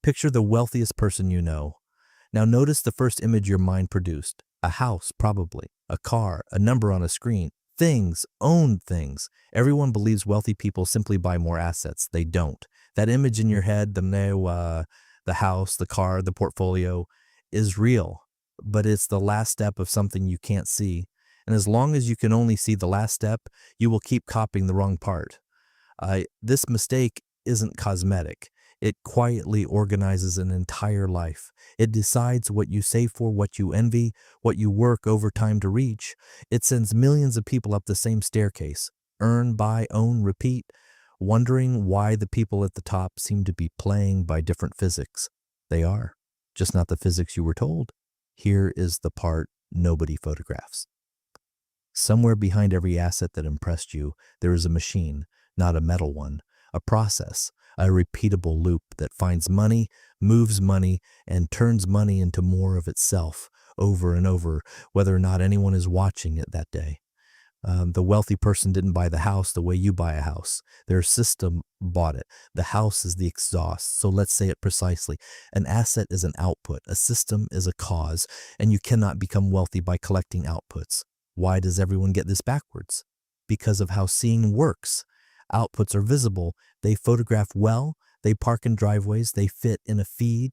Picture the wealthiest person you know. Now notice the first image your mind produced. A house, probably. A car, a number on a screen. Things, own things. Everyone believes wealthy people simply buy more assets. They don't. That image in your head, the house, the car, the portfolio, is real, but it's the last step of something you can't see. And as long as you can only see the last step, you will keep copying the wrong part. This mistake isn't cosmetic. It quietly organizes an entire life. It decides what you save for, what you envy, what you work overtime to reach. It sends millions of people up the same staircase. Earn, buy, own, repeat, wondering why the people at the top seem to be playing by different physics. They are, just not the physics you were told. Here is the part nobody photographs. Somewhere behind every asset that impressed you, there is a machine, not a metal one, a process, a repeatable loop that finds money, moves money, and turns money into more of itself over and over, whether or not anyone is watching it that day. The wealthy person didn't buy the house the way you buy a house. Their system bought it. The house is the exhaust. So let's say it precisely. An asset is an output. A system is a cause, and you cannot become wealthy by collecting outputs. Why does everyone get this backwards? Because of how seeing works. Outputs are visible. They photograph well. They park in driveways. They fit in a feed.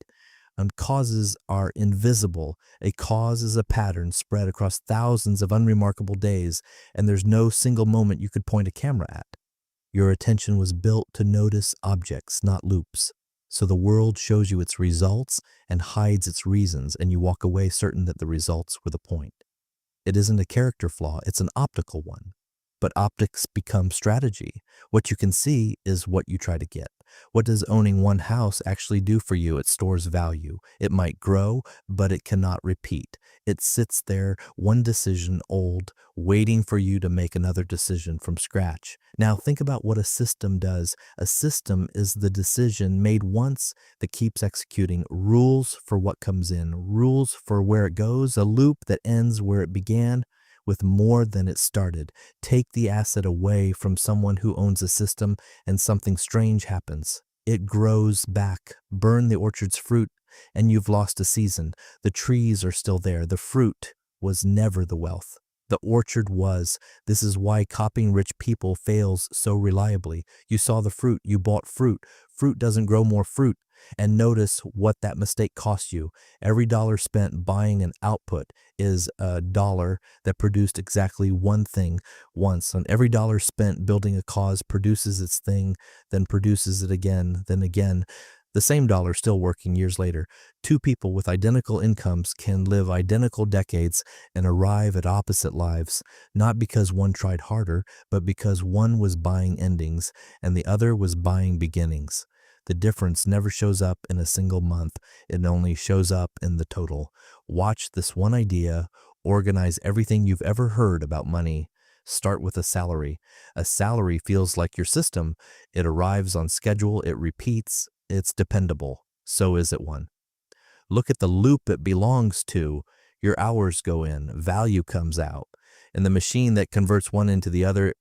And causes are invisible. A cause is a pattern spread across thousands of unremarkable days, and there's no single moment you could point a camera at. Your attention was built to notice objects, not loops. So the world shows you its results and hides its reasons, and you walk away certain that the results were the point. It isn't a character flaw, it's an optical one. But optics become strategy. What you can see is what you try to get. What does owning one house actually do for you? It stores value. It might grow, but it cannot repeat. It sits there, one decision old, waiting for you to make another decision from scratch. Now think about what a system does. A system is the decision made once that keeps executing rules for what comes in, rules for where it goes, a loop that ends where it began, with more than it started. Take the asset away from someone who owns a system and something strange happens. It grows back. Burn the orchard's fruit and you've lost a season. The trees are still there. The fruit was never the wealth. The orchard was. This is why copying rich people fails so reliably. You saw the fruit. You bought fruit. Fruit doesn't grow more fruit. And notice what that mistake cost you. Every dollar spent buying an output is a dollar that produced exactly one thing once. And every dollar spent building a cause produces its thing, then produces it again, then again. The same dollar still working years later. Two people with identical incomes can live identical decades and arrive at opposite lives, not because one tried harder, but because one was buying endings and the other was buying beginnings. The difference never shows up in a single month. It only shows up in the total. Watch this one idea, organize everything you've ever heard about money. Start with a salary. A salary feels like your system. It arrives on schedule, it repeats, it's dependable. So is it one. Look at the loop it belongs to. Your hours go in, value comes out, and the machine that converts one into the other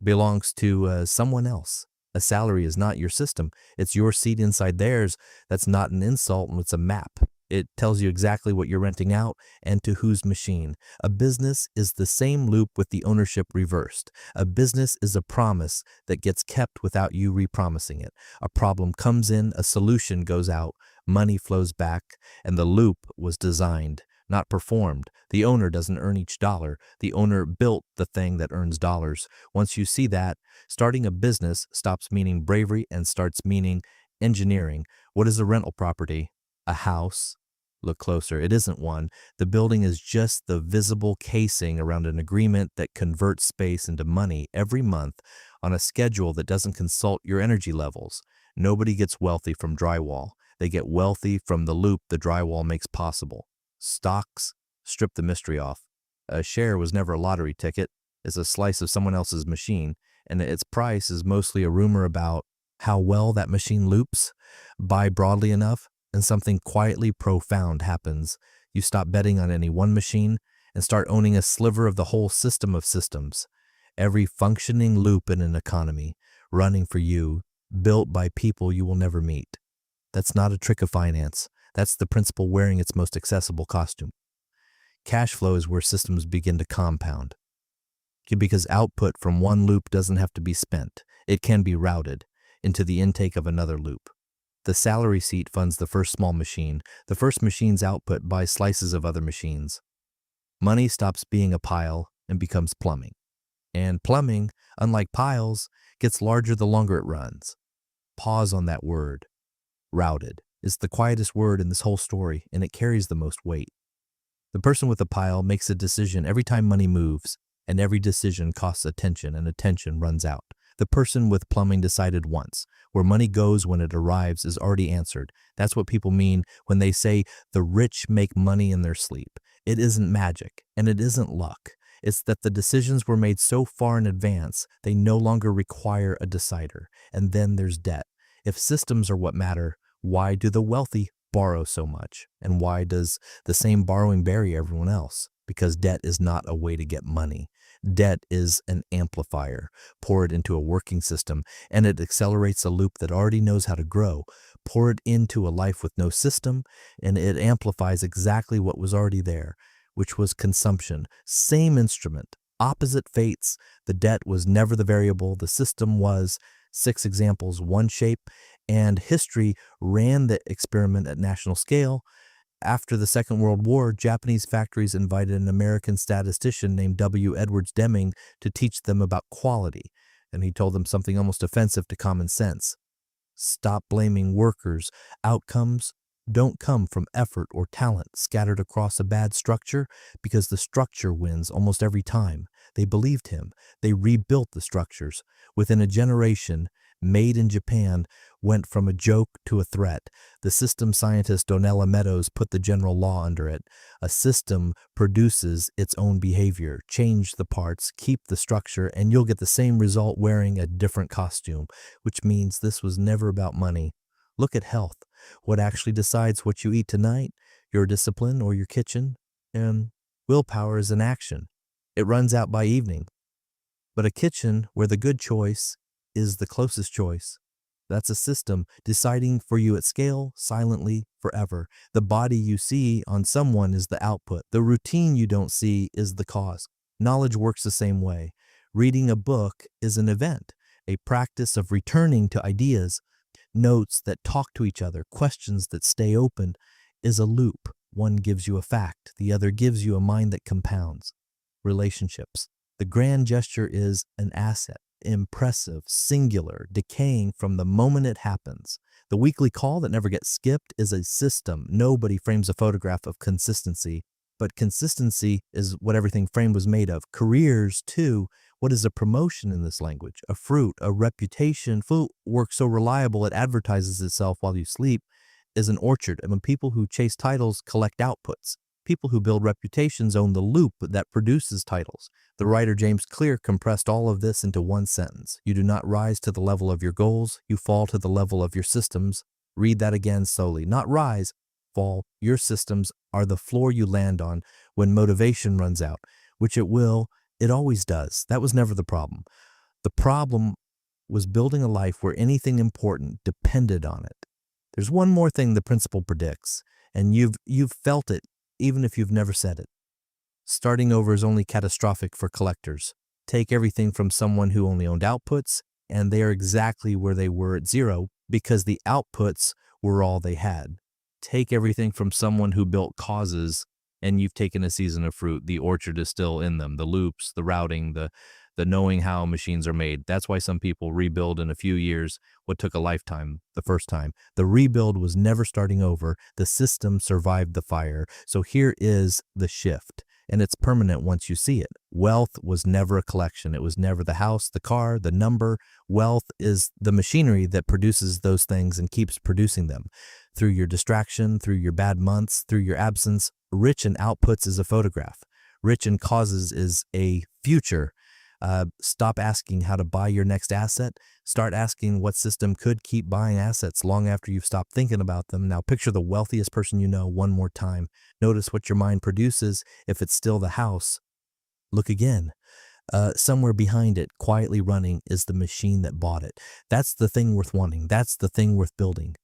belongs to someone else. A salary is not your system. It's your seat inside theirs. That's not an insult, it's a map. It tells you exactly what you're renting out and to whose machine. A business is the same loop with the ownership reversed. A business is a promise that gets kept without you repromising it. A problem comes in, a solution goes out, money flows back, and the loop was designed, not performed. The owner doesn't earn each dollar. The owner built the thing that earns dollars. Once you see that, starting a business stops meaning bravery and starts meaning engineering. What is a rental property? A house? Look closer. It isn't one. The building is just the visible casing around an agreement that converts space into money every month on a schedule that doesn't consult your energy levels. Nobody gets wealthy from drywall. They get wealthy from the loop the drywall makes possible. Stocks strip the mystery off. A share was never a lottery ticket. It's a slice of someone else's machine, and its price is mostly a rumor about how well that machine loops. Buy broadly enough, and something quietly profound happens. You stop betting on any one machine and start owning a sliver of the whole system of systems. Every functioning loop in an economy, running for you, built by people you will never meet. That's not a trick of finance. That's the principle wearing its most accessible costume. Cash flow is where systems begin to compound. Because output from one loop doesn't have to be spent. It can be routed into the intake of another loop. The salary seat funds the first small machine. The first machine's output buys slices of other machines. Money stops being a pile and becomes plumbing. And plumbing, unlike piles, gets larger the longer it runs. Pause on that word. Routed. It's the quietest word in this whole story, and it carries the most weight. The person with a pile makes a decision every time money moves, and every decision costs attention, and attention runs out. The person with plumbing decided once. Where money goes when it arrives is already answered. That's what people mean when they say the rich make money in their sleep. It isn't magic, and it isn't luck. It's that the decisions were made so far in advance, they no longer require a decider. And then there's debt. If systems are what matter, why do the wealthy borrow so much? And why does the same borrowing bury everyone else? Because debt is not a way to get money. Debt is an amplifier. Pour it into a working system, and it accelerates a loop that already knows how to grow. Pour it into a life with no system, and it amplifies exactly what was already there, which was consumption. Same instrument, opposite fates. The debt was never the variable. The system was. 6 examples, one shape, and history ran the experiment at national scale. After the Second World War, Japanese factories invited an American statistician named W. Edwards Deming to teach them about quality, and he told them something almost offensive to common sense. Stop blaming workers. Outcomes don't come from effort or talent scattered across a bad structure, because the structure wins almost every time. They believed him. They rebuilt the structures. Within a generation, Made in Japan went from a joke to a threat. The system scientist Donella Meadows put the general law under it. A system produces its own behavior. Change the parts, keep the structure, and you'll get the same result wearing a different costume, which means this was never about money. Look at health. What actually decides what you eat tonight? Your discipline or your kitchen? And willpower is an action. It runs out by evening. But a kitchen where the good choice is the closest choice. That's a system deciding for you at scale, silently, forever. The body you see on someone is the output. The routine you don't see is the cause. Knowledge works the same way. Reading a book is an event, a practice of returning to ideas. Notes that talk to each other, questions that stay open, is a loop. One gives you a fact, the other gives you a mind that compounds. Relationships. The grand gesture is an asset, impressive, singular, decaying from the moment it happens. The weekly call that never gets skipped is a system. Nobody frames a photograph of consistency, but consistency is what everything framed was made of. Careers, too. What is a promotion in this language? A fruit, a reputation. Footwork so reliable it advertises itself while you sleep is an orchard. And when people who chase titles collect outputs, people who build reputations own the loop that produces titles. The writer James Clear compressed all of this into one sentence. You do not rise to the level of your goals, you fall to the level of your systems. Read that again slowly. Not rise, fall. Your systems are the floor you land on when motivation runs out, which it will. It always does. That was never the problem. The problem was building a life where anything important depended on it. There's one more thing the principle predicts, and you've felt it even if you've never said it. Starting over is only catastrophic for collectors. Take everything from someone who only owned outputs, and they are exactly where they were at zero because the outputs were all they had. Take everything from someone who built causes, and you've taken a season of fruit. The orchard is still in them. The loops, the routing, the knowing how machines are made. That's why some people rebuild in a few years what took a lifetime the first time. The rebuild was never starting over. The system survived the fire. So here is the shift, and it's permanent once you see it. Wealth was never a collection. It was never the house, the car, the number. Wealth is the machinery that produces those things and keeps producing them. Through your distraction, through your bad months, through your absence. Rich in outputs is a photograph. Rich in causes is a future. Stop asking how to buy your next asset. Start asking what system could keep buying assets long after you've stopped thinking about them. Now picture the wealthiest person you know one more time. Notice what your mind produces. If it's still the house, look again. Somewhere behind it, quietly running, is the machine that bought it. That's the thing worth wanting. That's the thing worth building.